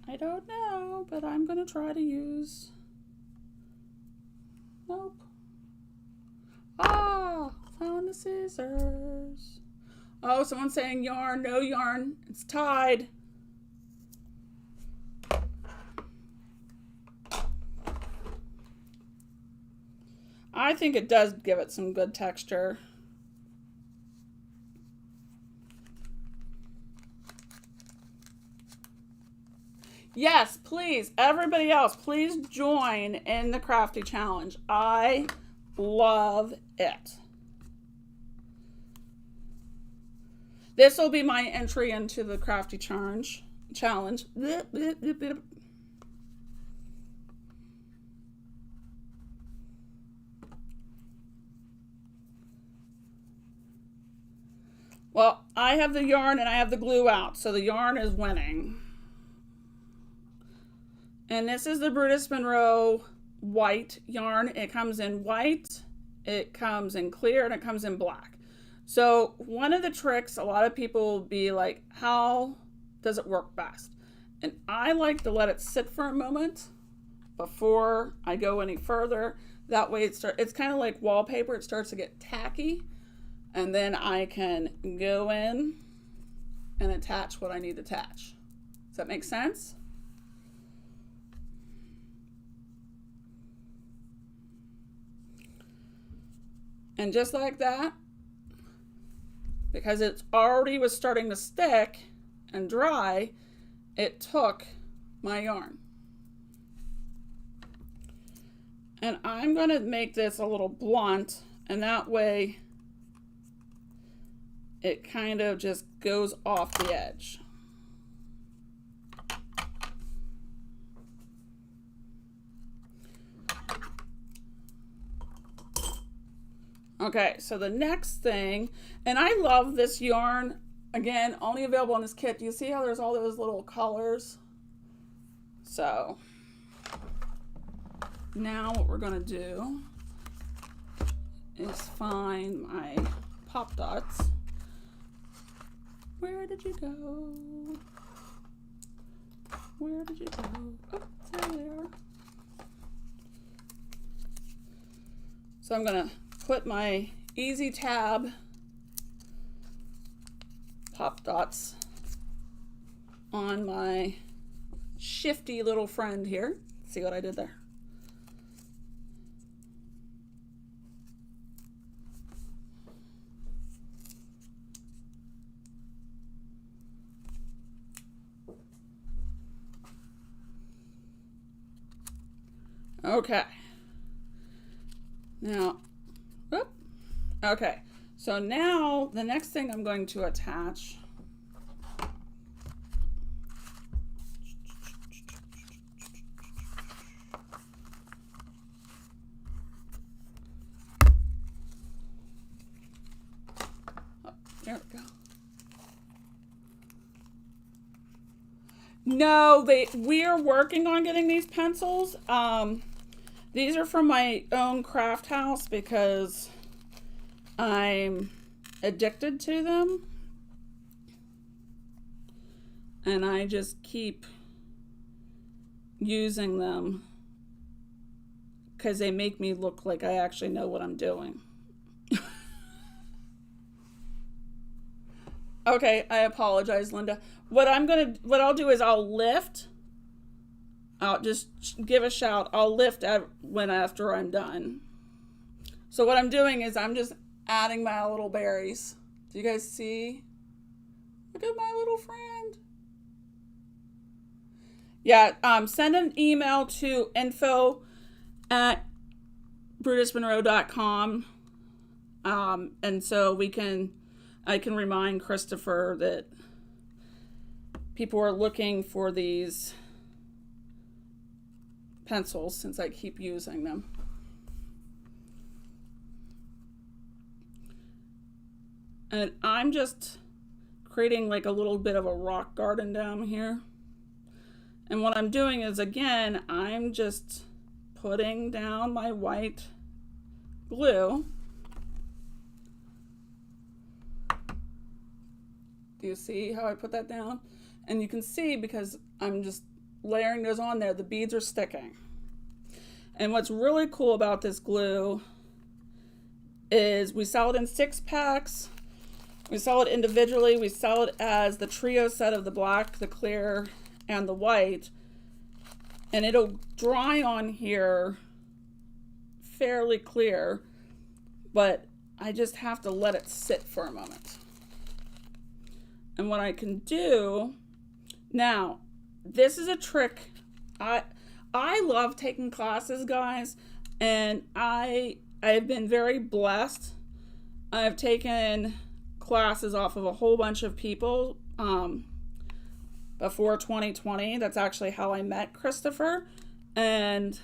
I don't know, but I'm going to try to use... Nope. Ah, found the scissors. Oh, someone's saying yarn, no yarn. It's tied. I think it does give it some good texture. Yes, please, everybody else, please join in the Crafty Challenge. I love it. This will be my entry into the Crafty Challenge. Well, I have the yarn and I have the glue out, so the yarn is winning. And this is the Brutus Monroe white yarn. It comes in white, it comes in clear, and it comes in black. So one of the tricks, a lot of people will be like, how does it work best? And I like to let it sit for a moment before I go any further. That way it's kind of like wallpaper. It starts to get tacky. And then I can go in and attach what I need to attach. Does that make sense? And just like that, because it already was starting to stick and dry, it took my yarn. And I'm going to make this a little blunt, and that way it kind of just goes off the edge. Okay, so the next thing, and I love this yarn, again, only available in this kit. Do you see how there's all those little colors? So now what we're gonna do is find my pop dots. Where did you go? Where did you go? Oh, there they are. So I'm gonna put my Easy Tab pop dots on my shifty little friend here. See what I did there? Okay. Now, whoop. Okay. So now the next thing I'm going to attach there we go. No, we're working on getting these pencils. These are from my own craft house because I'm addicted to them. And I just keep using them because they make me look like I actually know what I'm doing. Okay, I apologize, Linda. What I'll do is I'll just give a shout. I'll lift after I'm done. So what I'm doing is I'm just adding my little berries. Do you guys see? Look at my little friend. Yeah, send an email to info@brutusmonroe.com. And so I can remind Christopher that people are looking for these pencils since I keep using them. And I'm just creating like a little bit of a rock garden down here. And what I'm doing is, again, I'm just putting down my white glue. Do you see how I put that down? And you can see because I'm just layering those on there, the beads are sticking. And what's really cool about this glue is we sell it in 6-packs. We sell it individually. We sell it as the trio set of the black, the clear, and the white. And it'll dry on here fairly clear, but I just have to let it sit for a moment. And what I can do now, this is a trick. I love taking classes, guys, and I've been very blessed. I've taken classes off of a whole bunch of people before 2020. That's actually how I met Christopher. And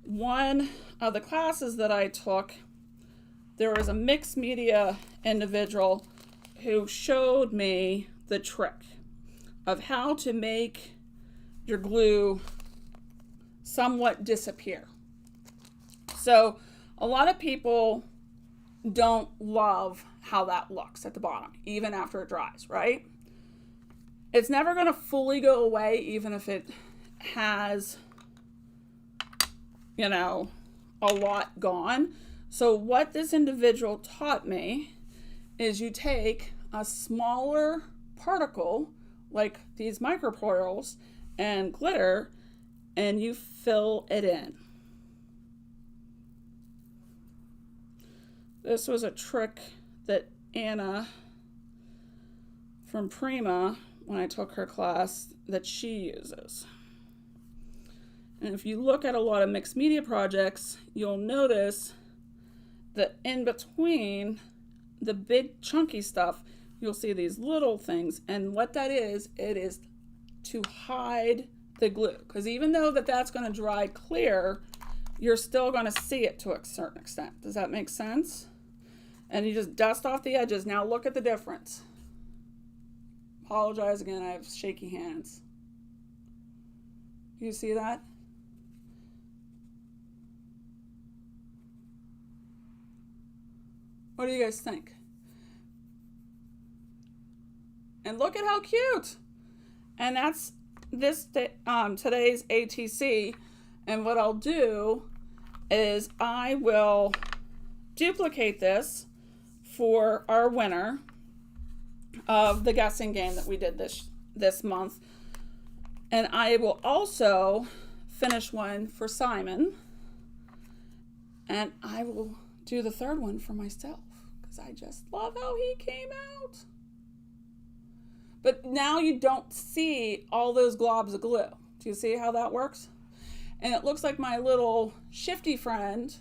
one of the classes that I took, there was a mixed media individual who showed me the trick of how to make your glue somewhat disappear. So a lot of people don't love how that looks at the bottom, even after it dries, right? It's never going to fully go away, even if it has, a lot gone. So what this individual taught me is you take a smaller particle, like these micropearls and glitter, and you fill it in. This was a trick that Anna from Prima, when I took her class, that she uses. And if you look at a lot of mixed media projects, you'll notice that in between the big chunky stuff, you'll see these little things. And what that is, it is to hide the glue. Because even though that's going to dry clear, you're still going to see it to a certain extent. Does that make sense? And you just dust off the edges. Now look at the difference. Apologize again, I have shaky hands. You see that? What do you guys think? And look at how cute. And that's today's ATC. And what I'll do is I will duplicate this for our winner of the guessing game that we did this month. And I will also finish one for Simon. And I will do the third one for myself because I just love how he came out. But now you don't see all those globs of glue. Do you see how that works? and it looks like my little shifty friend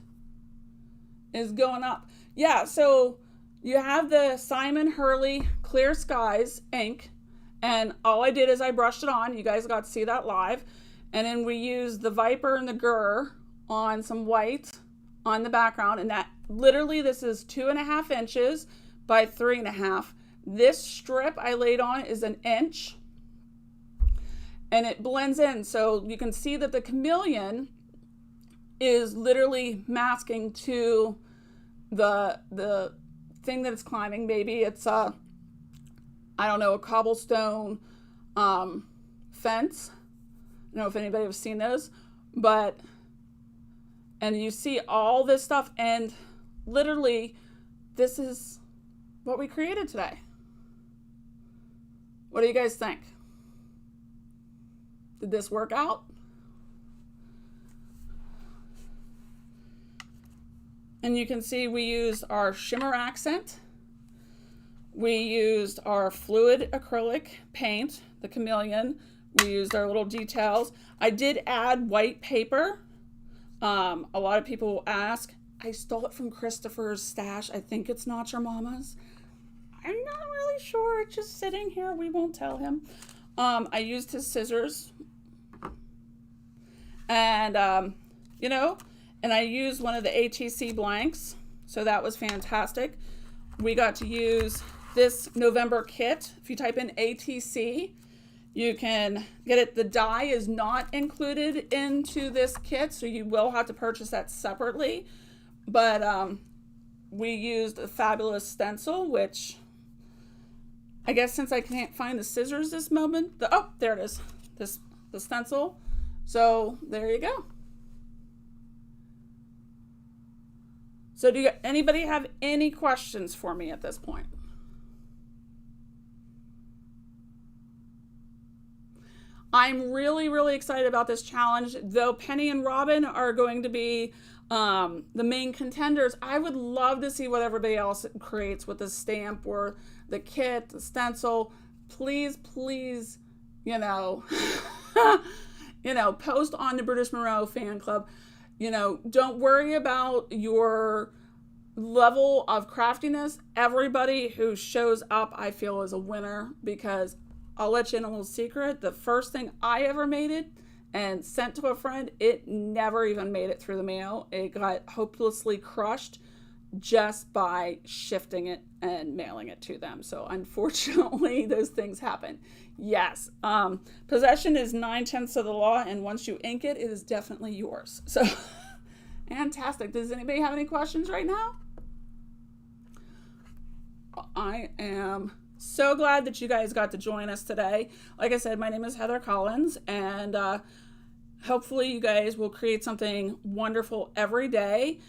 is going up. Yeah, so you have the Simon Hurley Clear Skies ink, and all I did is I brushed it on. You guys got to see that live. And then we used the Viper and the Gur on some white on the background, and that literally, this is 2.5 inches by 3.5. This strip I laid on is 1 inch, and it blends in. So you can see that the chameleon is literally masking to the thing that it's climbing. Maybe it's I don't know, a cobblestone fence. I don't know if anybody has seen those, but, and you see all this stuff, and literally this is what we created today. What do you guys think? Did this work out? And you can see we used our Shimmer Accent. We used our fluid acrylic paint, the chameleon. We used our little details. I did add white paper. A lot of people will ask. I stole it from Christopher's stash. I think it's not your mama's. I'm not really sure. It's just sitting here. We won't tell him. I used his scissors. And, you know, and I used one of the ATC blanks. So that was fantastic. We got to use this November kit. If you type in ATC, you can get it. The die is not included into this kit, so you will have to purchase that separately. But we used a fabulous stencil, which I guess since I can't find the scissors this moment, oh, there it is, the stencil. So there you go. So do anybody have any questions for me at this point? I'm really, really excited about this challenge. Though Penny and Robin are going to be the main contenders, I would love to see what everybody else creates with the stamp or the kit, the stencil. Please, please, you know, post on the Brutus Monroe fan club. You know, don't worry about your level of craftiness. Everybody who shows up, I feel, is a winner, because I'll let you in a little secret. The first thing I ever made it and sent to a friend, it never even made it through the mail. It got hopelessly crushed just by shifting it and mailing it to them. So unfortunately, those things happen. Yes, possession is 9/10 of the law, and once you ink it, it is definitely yours. So fantastic. Does anybody have any questions right now? I am so glad that you guys got to join us today. Like I said, my name is Heather Collins, and hopefully you guys will create something wonderful every day,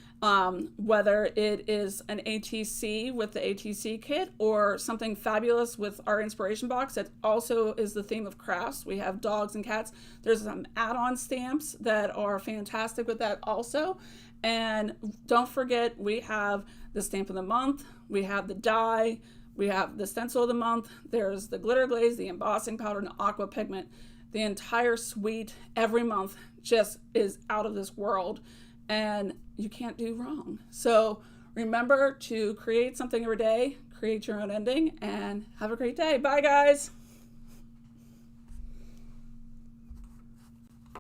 whether it is an ATC with the ATC kit or something fabulous with our inspiration box that also is the theme of crafts. We have dogs and cats. There's some add-on stamps that are fantastic with that also. And don't forget, we have the stamp of the month, we have the die, we have the stencil of the month, there's the glitter glaze, the embossing powder, and the Aqua Pigment. The entire suite every month just is out of this world, and you can't do wrong. So remember to create something every day, create your own ending, and have a great day. Bye, guys.